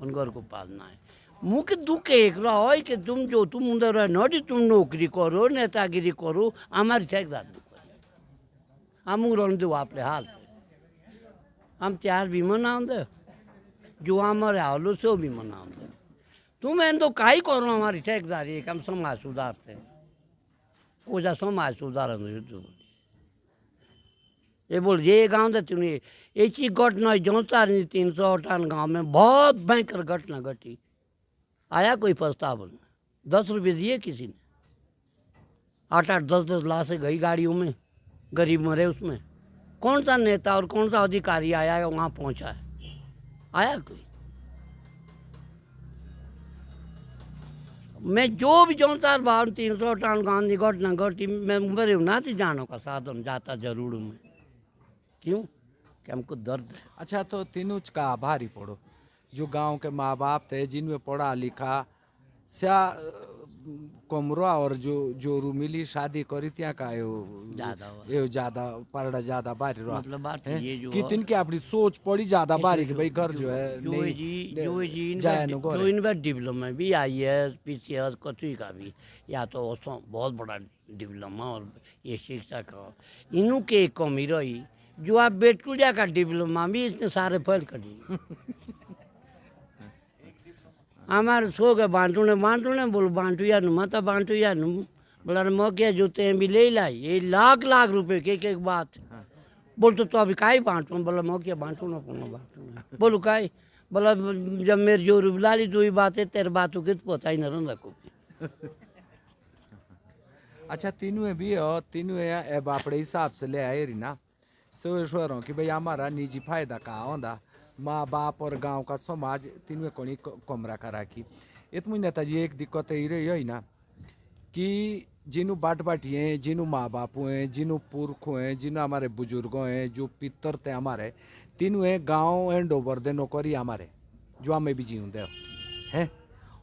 उन घर को पालना है मुख्य दुख एक रहा हो कि तुम उधर रह नोटी तुम नौकरी करो नेतागिरी करो हमारी ठेकेदार हम रन दो आपने हाल हम त्यार भी मनाओ दे जो हमारे हालो से भी मनाओ दे तुम एन तो काई करो हमारी ठेकेदारी हम समाज सुधारते कोजा समाज सुधार ये बोल ये गाँव दे तुम्हें एक ही घटना जोता 358 गाँव में बहुत भयंकर घटना घटी आया कोई प्रस्ताव 10 रुपये दिए किसी ने 8-8 10-10 लाशें गई गाड़ियों में गरीब मरे उसमें कौन सा नेता और कौन सा अधिकारी आया है वहाँ पहुँचा है आया कोई मैं जो भी जोनतार बावन 358 गांधी घटना घटी मैं मेरे नाती जानो का साधन जाता जरूर मैं क्यों कि हमको दर्द है। अच्छा तो तीनों का आभारी पढ़ो जो गांव के माँ बाप थे जिनमें पढ़ा लिखा स्या कमरा और जो रू मिली शादी करी त्या का यो ज्यादा पढ़ा ज्यादा बारी रहा मतलब बात ये जो कि तिनकी अपनी सोच पड़ी ज्यादा बारी कि भाई घर जो है जो इनका डिप्लोमा भी IAS PCS कथी का भी या तो बहुत बड़ा डिप्लोमा और ये शिक्षा का इनू के कमी रही जो आप बेटकुलिया का डिप्लोमा भी इतने सारे फेल कर दिए हमारे सो गए बांटू ने बोलो बांटू या माता बांटू या बोला मौके जूते भी ले लाई ये लाख रुपए के एक बात बोल तो अभी काई बांटू बोला मौके बांटू ना बांटू बोलो काई बोला जब मेरी जो रुबलाली दो ही बात है तेरे बातों की पता ही न रखो। अच्छा तीनों भी हो तीनों अब अपने हिसाब से ले आए रही ना सोचो कि भाई हमारा निजी फायदा कहाँ होता माँ बाप और गांव का समाज तीनों को कमरा का राखी इतनी नेताजी एक दिक्कत ही रही है ना कि जिन्हों बाट बाटी हैं, जिन्हों माँ बाप हैं, जिन्हों पुरख हैं, जिन्हों हमारे बुजुर्गों हैं, जो पितर थे हमारे, तीनों हैं गाँव एंड ओवर दे नौकरी हमारे जो हमें भी जीवन दे हैं।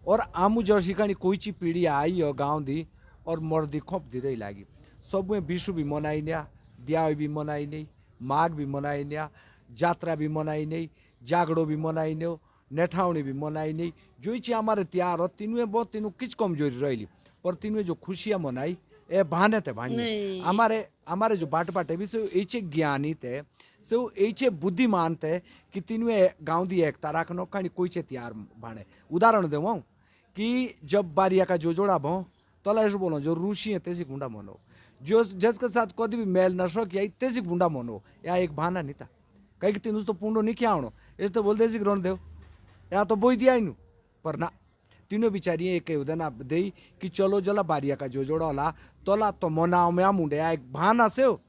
और आमू जर्सी का कोई ची पीढ़ी आई हो गाँव दी और मर्दी खोप दी रही लागी सब में विशु भी मनाई नहीं, दियावी भी मनाई नहीं, माघ भी मनाई नहीं, जात्रा भी मनाई नहीं, जागड़ो भी मनाई नहीं, नेठावनी भी मनाई नहीं। जो ची हमारे त्यार हो तीनों बहुत तीनों किच कमजोरी रही पर तीनों जो खुशियाँ मनाई ए बहाने थे भाई हमारे हमारे जो बाट बाटे भी से ऐसे ज्ञानी थे से ऐसे बुद्धिमान थे कि तीनों गाँव दी एकता रखनो कहीं कोई से त्यार भाने। उदाहरण देव कि जब बारिया का जो जोड़ा भो तो ऐसा बोलो जो ऋषि है तेजी गुंडा मनो, जो जिसके साथ कभी भी मेल नशो किया तेजी गुंडा मनो, या एक बहाना नहीं था कहीं कि तीनों तो पूंडो नहीं क्या आनो ऐसे तो बोलते जी ग्रहण देव या तो बोई दिया इनू पर ना तीनों बिचारी एक उदन आप दे कि चलो जला बारिया का जो जोड़ा होला तोला तो मनाओ में मुंडे एक बहाना से हो।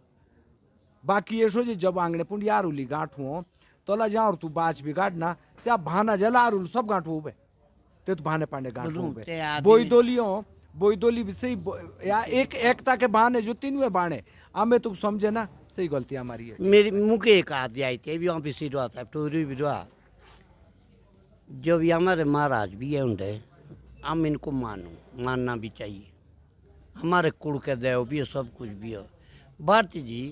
बाकी ये सो जब आंगने पुंड यार उली गांठ हुओ तोला जा और तू बाज भी गांठना से आप बहाना जला आरुल सब गांठ हो बे ते तो बहाने पांडे गांठ हो बे बोई दोली भी सही या एक एकता के बहाने जो तीनों बाणे हमें तो समझे ना सही गलती हमारी है। मेरी मुझे एक आदि आई थी वहाँ पे सिरवा था टोरी विधवा जो भी हमारे महाराज भी है उनके हम इनको मानना भी चाहिए। हमारे कुल के देव भी है सब कुछ भी है। भारती जी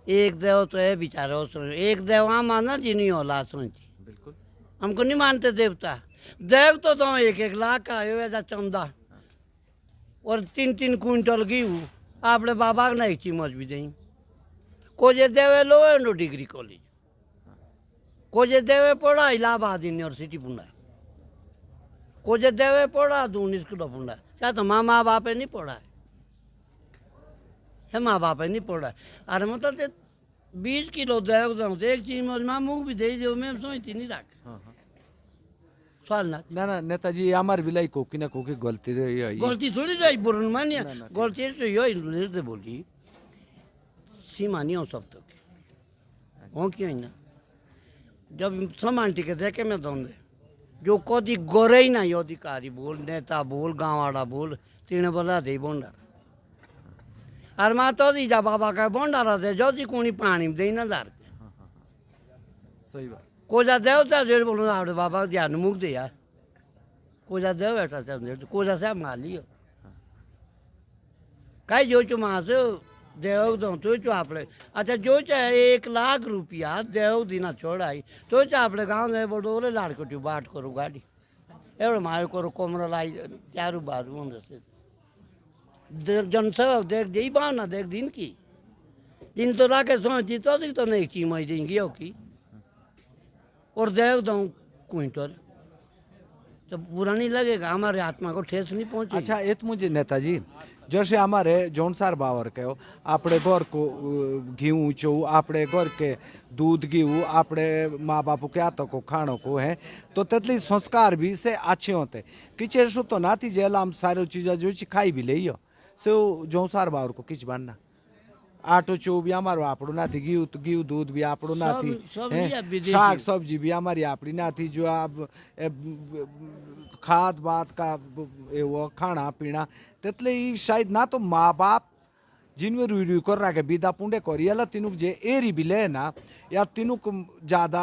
एक देव तो है बेचारे एक देव हम माना जी नहीं होला सोची बिल्कुल हमको नहीं मानते देवता देव तो एक लाख का आयो ऐसा चंदा और 3-3 क्विंटल गेहूँ आपने बाबा ने एक चीज भी दें को जे देवे लो एंडो डिग्री कॉलेज को जे देवे पढ़ा इलाहाबाद यूनिवर्सिटी पुंडा को जे देवे पढ़ा दून स्कूल पुंडा चाहे तो माँ बापे नहीं पढ़ा है माँ बापे नहीं पढ़ा अरे मतलब 20 किलो देव दूँ तो एक चीज माँ मुँह भी दे दो मैं सोचती नहीं रख सवाल ना ना नेताजी हमारे बिलाई कोकी ना कोकी गलती रही है गलती थोड़ी रही बुरन मानिया गलती तो यही बोली सीमा नहीं हो सब तक हो क्यों ना जब समान टिके देखे मैं दौंदे जो कदी गोरे ही ना अधिकारी बोल नेता बोल गाँव वाला बोल तीन बोला दे बोंडा और माँ तो दी जा बाबा का बोंडा रहते जो जी कोनी पानी में दे ना दार के सही बात कोजा देवता जो बोलो आपने बाबा ध्यान मुक दे यार कोजा देव बैठा चंदे कोजा से मार लियो कई जो चु माँ से देव दो तो चो आपने अच्छा जो चाहे 1 लाख रुपया देव दीना छोड़ाई तो चाहे आपने गाँव में बोले लाड़कोटी बाट करो गाड़ी एवं मारे करो कोमरा लाई चारू बारू होंगे जनसेवक देख दी भावना देख दिन की दिन तो राके सोची तो नहीं चीज मई देंगी की और देव दो क्विंटल तो बुरा नहीं लगेगा हमारे आत्मा को ठेस नहीं पहुंचे। अच्छा ये तो मुझे नेताजी जैसे हमारे जोनसार बावर के हो आपने घर को घी चो आपने घर के दूध घी आपने माँ बापू के हाथों को खानों को है तो तेतली संस्कार भी से अच्छे होते किचे सु तो नाती जेल हम सारी चीज़ें जो खाई भी ले से जोनसार बावर को किच बनना आटो चो भी हमारो आपड़ो ना थी घी दूध भी आपड़ो ना थी शाक सब्जी भी हमारी आपड़ी ना थी जो आप खाद बात का वो खाना पीना तेतले शायद ना तो माँ बाप जिनमें रुई कर रहा के विदा पुंडे करिएला तीनुक जे एरी भी ले ना या तीनुक ज़्यादा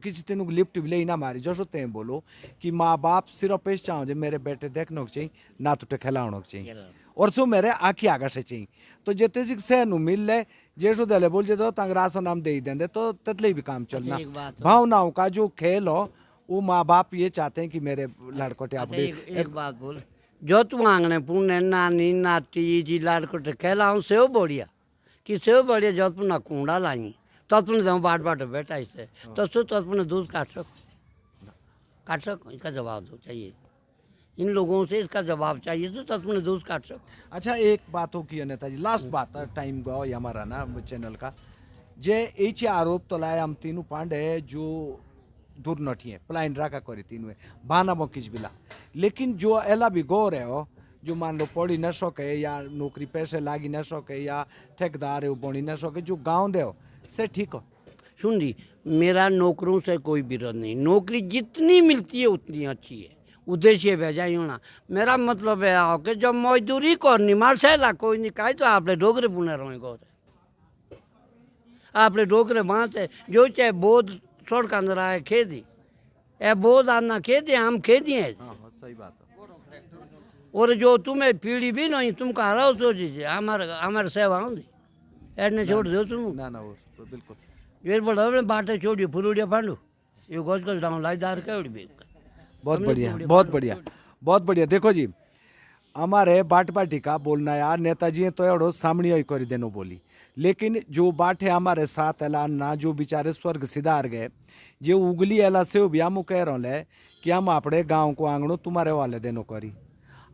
किसी तीनुक लिफ्ट भी ले ना मारी जो ते बोलो कि माँ बाप सिर्फ पैसे चाहो जे मेरे बेटे देखने को चाहिए ना तो खिलाने को चाहिए और सो मेरे आँखी आगा से चाहिए तो जेते से मिल ले जेसो दले बोल जे तो तंग राशन नाम दे देंगे तो ततले भी काम चलना भावनाओं का जो खेल हो वो माँ बाप ये चाहते हैं कि मेरे लड़कोटे आप एक बात बोल जो तू आंगने पुण्य नानी नाती जी लड़कोटे खेलाऊं सेव बढ़िया कि सेव बढ़िया जो तुमने कूड़ा लाई तो तुमने बाट बाट बैठा इसे तो सो तो तुमने दूध काट सको इसका जवाब दो चाहिए इन लोगों से इसका जवाब चाहिए तो तुमने दूध काट सको। अच्छा एक बात हो की नेताजी लास्ट बात टाइम गो हमारा ना चैनल का जे एचे आरोप तो लाए हम तीनों पांडे जो दूर नठिए प्लाइन राका करे तीनों बाना बकिज बिला लेकिन जो एला भी गो रहे हो जो मान लो पढ़ी न सके या नौकरी पैसे लागी न सके या ठेकेदार है वो बनी न सके जो गाँव दे हो से ठीक हो सुन ली मेरा नौकरों से कोई विरोध नहीं नौकरी जितनी मिलती है उतनी अच्छी है उद्देश्य भेजा ही होना। मेरा मतलब है आओ कि जब मजदूरी करनी मार सैला कोई नहीं कहे तो आपने डोगरे बुने रहे गो आपने डोगरे बांधे जो चाहे बोध सड़क अंदर आए खेती ए बोध आना खेती हम खेती हैं सही बात है। और जो तुम्हें पीढ़ी भी नहीं तुम कहा रहो सोचिए हमारे हमारे सेवा होंगी ऐडने छोड़ दो तुम ना ना वो तो बिल्कुल ये बड़ा बाटे छोड़िए फुरुड़िया फांडू ये गोज गोज डाउन लाइदार के भी बहुत बढ़िया बहुत बढ़िया बहुत बढ़िया। देखो जी हमारे बाट बाटी का बोलना यार नेताजी तो एवढो सामने कर देनो बोली, लेकिन जो बाटे हमारे साथ एला ना जो बेचारे स्वर्ग सिधार गए जो उगली एला से भी हम कह रहे कि हम अपने गांव को आंगणो तुम्हारे वाले देनो करी,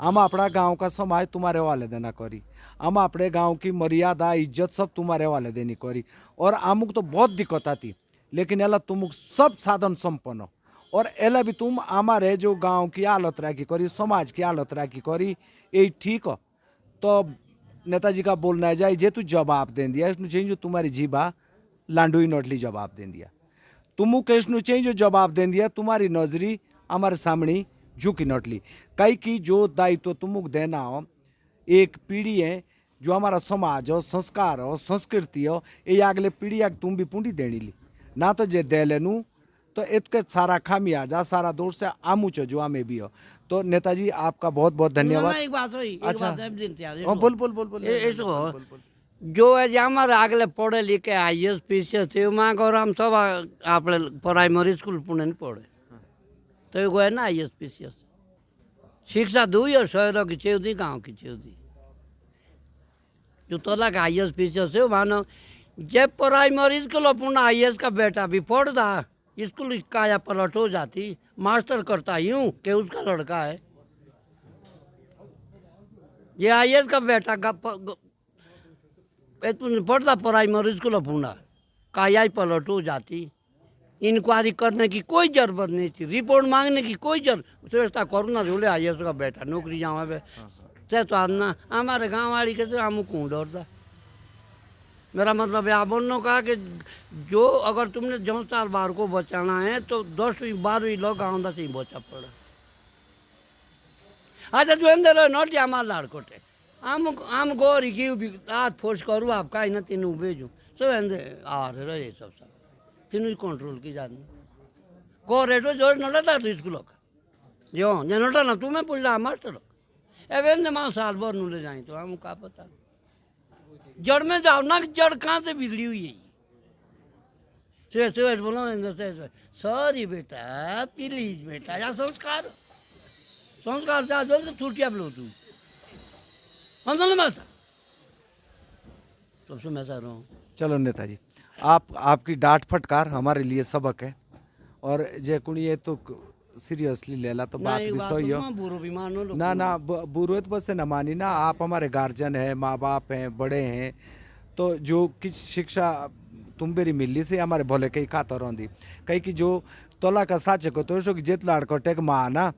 हम अपना गांव का समाज तुम्हारे वाले देना करी, हम अपने गांव की मर्यादा इज्जत सब तुम्हारे वाले देनी करी। और अमुक तो बहुत दिक्कत आती लेकिन एला तुम सब साधन संपन्न और एला भी तुम हमारे जो गांव की हालत राखी करी समाज की हालत राखी करी ये ठीक हो। तो नेताजी का बोलना जाए जे तू जवाब दे दिया इसनु चाहिए जो तुम्हारी जीभा लांडू नोटली जवाब दे दिया तुम कहनु चाहिए जो जवाब दे दिया तुम्हारी नजरी हमारे सामने झुकी नोटली कई की जो दायित्व तुम देना हो एक पीढ़ी है जो हमारा समाज हो संस्कार हो संस्कृति हो ये अगले पीढ़ी तुम भी पूंडी देनी ली ना तो जे दे लेनू तो इसके सारा खामियाजा सारा दोष से आमुचो जो हमें भी हो। तो नेताजी आपका बहुत बहुत धन्यवाद। एक बात हुई अच्छा अच्छा बोल बोल बोल बोल जो है हमारे अगले पढ़े लिखे IAS PCS थे माँ को हम सब आप प्राइमरी स्कूल पुणे नहीं पढ़े तो ये है ना IAS PCS शिक्षा दुई और शहरों की चौधी गाँव की चौधी जो तोला का IAS PCS है मानो जब प्राइमरी स्कूल पुणे IAS का बेटा भी पढ़ता स्कूल काया पलट हो जाती मास्टर करता यूं कि उसका लड़का है ये IAS का बेटा पढ़ता प्राइमरी स्कूल पुणे काया पलट हो जाती इंक्वायरी करने की कोई जरूरत नहीं थी रिपोर्ट मांगने की कोई जरूरत व्यवस्था करूँ ना जोड़े IAS का बेटा नौकरी जावा पे तो आना हमारे गाँव वाली के हम कौन डरता। मेरा मतलब है आप बोलने का कि जो अगर तुमने जौसार बार को बचाना है तो 10वीं 12वीं लोग आंदा से ही बचा पड़ा। अच्छा जो अंदर नोट हमारा लाड़कोटे आम गोरी की भी हाथ फोर्स करूँ आप कहीं ना तीनों भेजूँ सब अंदर आ रहे सब सब तीनों कंट्रोल की जानी को रेटो जोड़ नोटा था तो स्कूलों का जो नोटा ना तुम्हें पूछ रहा मास्टर ए माँ साल भर नू ले जाए तो हम का पता जड़ में जाओ ना जड़ कहाँ से बिगड़ी हुई है सुबह बोलो सॉरी बेटा प्लीज बेटा या संस्कार संस्कार चाह जो छुट्टिया बोलो तू समझो ना सबसे मैं चाह रहा हूँ। चलो नेताजी आपकी डांट फटकार हमारे लिए सबक है और जे कुणी ये तो सीरियसली लेला तो बात भी सही हो ना ना बुरो तो बस ना मानी ना आप हमारे गार्जियन है माँ बाप हैं बड़े हैं तो जो किस शिक्षा तुम बेरी मिली से हमारे भले कई खाता रही कई की जो तोला का साचे को तो जेत लाड़को टेक माँ ना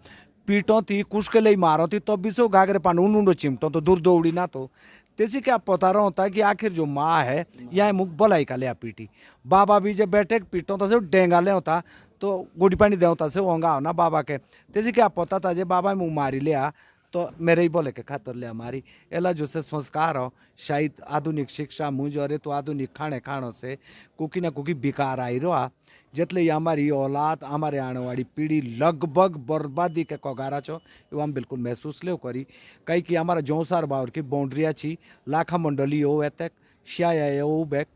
पीटो थी कुछ के लिए मारो थी तो भी सो घाघरे पान ऊंडो चिमटो तो दूर दौड़ी ना तो तेसी क्या पता रहा होता है कि आखिर जो माँ है यह मुख भलाई का लिया पीटी बाबा भी जब बैठे पीटो तो सिर्फ डेंगा ले होता तो गोड़ी पानी दे होता से होंगा हो ना बाबा के तेजी क्या पता था जे बाबा मुँह मारी लिया तो मेरे ही बोले के खातर ले हमारी एला जो से संस्कार हो शायद आधुनिक शिक्षा मुझ और तो आधुनिक खाने खानों से कुकी ना कुकी बिकार आई रहा जितले हमारी औलाद हमारे आने वाली पीढ़ी लगभग बर्बादी के कगारा छो वो हम बिल्कुल महसूस ले करी कई कि हमारा जौसार बावर की बाउंड्रिया छी लाखा मंडली हो वेतक श्याया हो बेक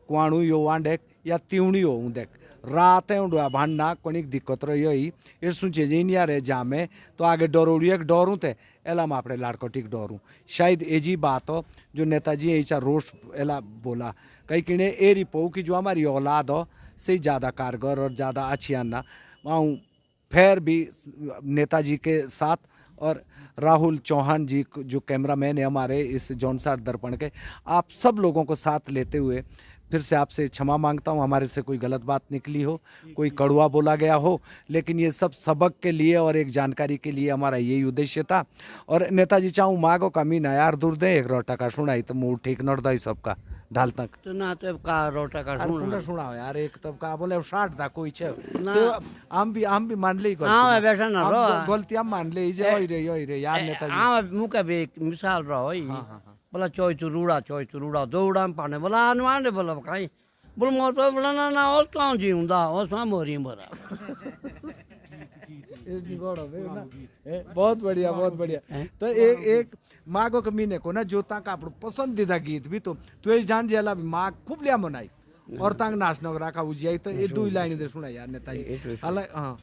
कुआणु यो वांडेक या तिवणी हो देख रात उड़ा भांडना कोई दिक्कत रही हुई इस सुचे जीनिया रे जामे तो आगे डरोड़ी एक डरू थे एला मैं अपने लाड़कोटिक डरू शायद एजी बात हो जो नेताजी ऐसा रोष एला बोला कई किने ए रिपो कि जो हमारी औलाद हो से ज़्यादा कारगर और ज़्यादा अच्छी आना वहाँ फिर भी नेताजी के साथ और राहुल चौहान जी जो कैमरामैन है हमारे इस जौनसार दर्पण के आप सब लोगों को साथ लेते हुए फिर से आपसे क्षमा मांगता हूँ, हमारे से कोई गलत बात निकली हो, कोई कड़वा बोला गया हो, लेकिन ये सब सबक के लिए और एक जानकारी के लिए हमारा यही उद्देश्य था। और नेताजी चाहूँ मागो का मीना यार दूर दे एक रोटा का सुनाई तो मुँह ठीक नड़ दई सबका ढाल तक तो ना तो का रोटा का अरे सुन पुनः सुनाओ यार एक तब का बोले साठ था कोई छे से हम भी मान ले हाँ बैठा ना रो गलती हम मान ले जे ओई रे यार नेताजी हाँ मुका भी एक मिसाल रहो बोला चोई तू रूड़ा दौड़ा में पाने बोला अनुमान बोला कहीं बोल मोर तो बोला ना उस तो जीऊंदा उस में मोरी मरा बहुत बढ़िया तो एक मागो के महीने को ना जोता का आपको पसंदीदा गीत भी तो तू जान जेला भी माग खूब लिया मनाई और तांग नाच नग रखा उजियाई तो ये दो लाइन दे सुना यार नेताजी हाल हां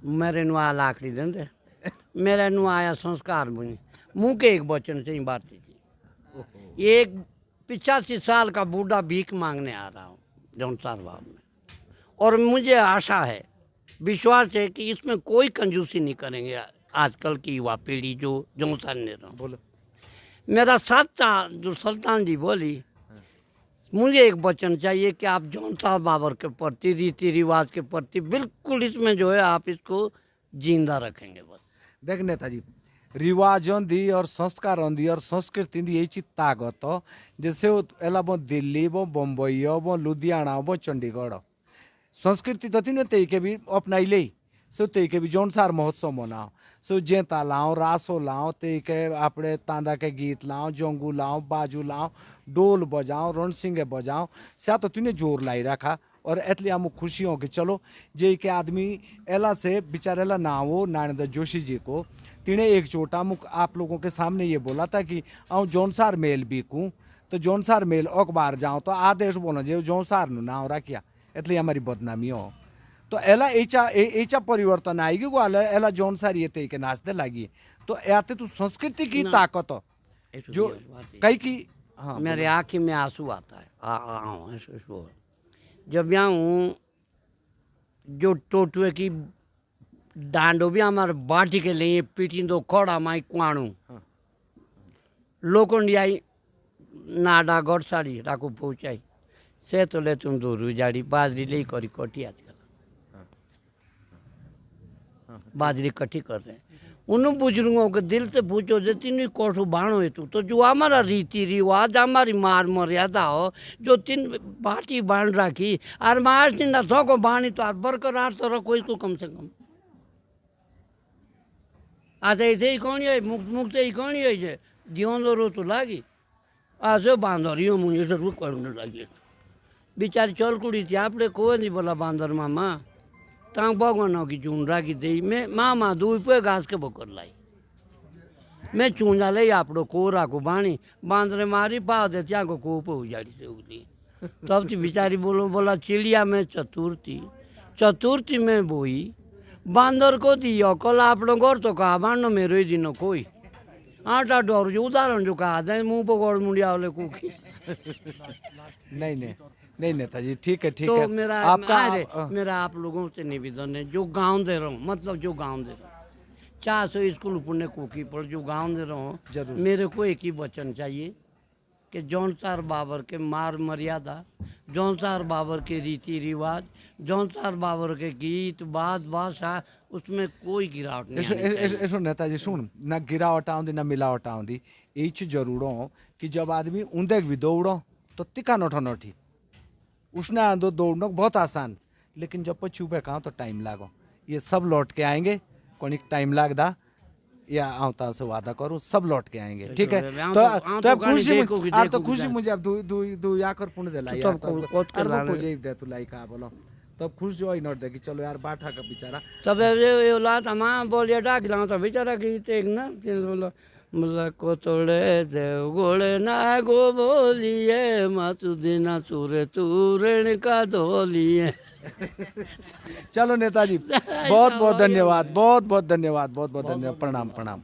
मेरे नु आ लाकड़ी देंदे मेरे नु आया संस्कार मुनि मुंह के एक वचन से ही बात थी एक 85 साल का बूढ़ा भीख मांगने आ रहा हूँ जौनसार बाग में और मुझे आशा है विश्वास है कि इसमें कोई कंजूसी नहीं करेंगे आजकल की युवा पीढ़ी जो जौनसार ने रहा बोलो मेरा साथ था जो सुल्तान जी बोली मुझे एक वचन चाहिए कि आप जौनसार बाबर के प्रति रीति रिवाज के प्रति बिल्कुल इसमें जो है आप इसको जिंदा रखेंगे बस देख नेताजी रिवाज दी और संस्कार दी और संस्कृति दी यही ताकत जैसे एला बो दिल्ली बो बम्बई बो लुधियाना बो चंडीगढ़ संस्कृति तो तीनों ते के भी अपनाई ले सो ते के भी जौनसार महोत्सव मनाओ सो जेता लाओ रासो लाओ ते के आपने तांदा के गीत लाओ जोंगू लाओ बाजू लाओ डोल बजाओ रणसिंगे बजाओ सा तो तूने जोर लाई रखा और एतली हम खुशी हो कि चलो जे के आदमी एला से बेचारेला ना हो नारायण जोशी जी को तिने एक चोटा मुख आप लोगों के सामने ये बोला था कि जौनसार मेल बिकूँ तो जौनसार मेल अखबार जाऊँ तो आदेश बोलो जो जौनसार नु ना रखिया एतली हमारी बदनामी हो तो एला एचा परिवर्तन आएगी वो एला जौनसार ये ते के नाचते लगी तो याते तू संस्कृति की ताकत जो कई की हाँ मेरे आँखी में आंसू आता है जब यहाँ हूँ जो टोटुए की डांडो भी हमारे बाटी के लिए पीटी दो खोड़ा माई कुआणू लोखंडियाई नाडा गड़साड़ी राकू पहुँचाई से तो ले तुम दूर उजाड़ी बाजरी ले करी कटी आजकल बाजरी कटी कर रहे हैं उन बुजुर्गों के दिल से पूछो जो तीन कोठू बाणो है तू तो जो हमारा रीति रिवाज हमारी मार मर्यादा हो जो तीन बाटी बांध रखी और मार तीन सौ को बाणी तो बरकरार तो रखो इसको कम से कम आज ऐसे ही कौन है मुक्त ही कौन है दियों रो तो लागी आज बांधर मुझे से रुक करने लगी बिचारी चल कुड़ी थी आपने कोई नहीं बोला बांदर मामा तांग भगवान की चून राखी दे मैं मामा दूई पे घास के बकर लाई मैं चूंजा ले आपड़ो कोरा को बाणी बांदरे मारी पा दे त्या को कोप उजाड़ी से उगली तब बिचारी बोला चिड़िया में चतुर्थी में बोई बांदर को दियो कल आपड़ो गोर तो कहा बांधो मेरो ही दिनो कोई आटा डोर जो उदाहरण जो कहा दे मुंह पर गोड़ मुंडिया वाले कुकी नहीं नेताजी ठीक है तो मेरा आप लोगों से निवेदन है जो गाँव दे रहा हूँ मतलब जो गाँव दे रहा हूँ 400 स्कूल पुण्य कोकी पर जो गाँव दे रहा हूँ मेरे को एक ही वचन चाहिए कि जौनसार बाबर के मार मर्यादा जौनसार बाबर के रीति रिवाज जौनसार बाबर के गीत बात भाषा उसमें कोई गिरावट नहीं ऐसो नेताजी सुन ना गिरावट आउंदी ना मिलावट आउंदी एच जरूरो कि जब आदमी उंदे भी दौड़ो तो तिका नोठो नोठी उसने आंदो दौड़ना बहुत आसान लेकिन जब पर छुपे कहाँ तो टाइम लागो ये सब लौट के आएंगे कौन टाइम लागदा या आवता से वादा करूँ सब लौट के आएंगे ठीक है तो खुशी मुझे अब दू या कर पुण्य दे लाई दे तू लाई का बोलो तब खुश जो नोट दे कि चलो यार बाठा का बेचारा तब ये औलाद हम बोलिए डाक लाओ तो बेचारा गीत एक ना बोलो मुला को तोड़े देव गोड़े ना गो बोलिए मातु दिना चूरे तूरण का धोलिए चलो नेताजी बहुत बहुत धन्यवाद बहुत बहुत धन्यवाद प्रणाम प्रणाम।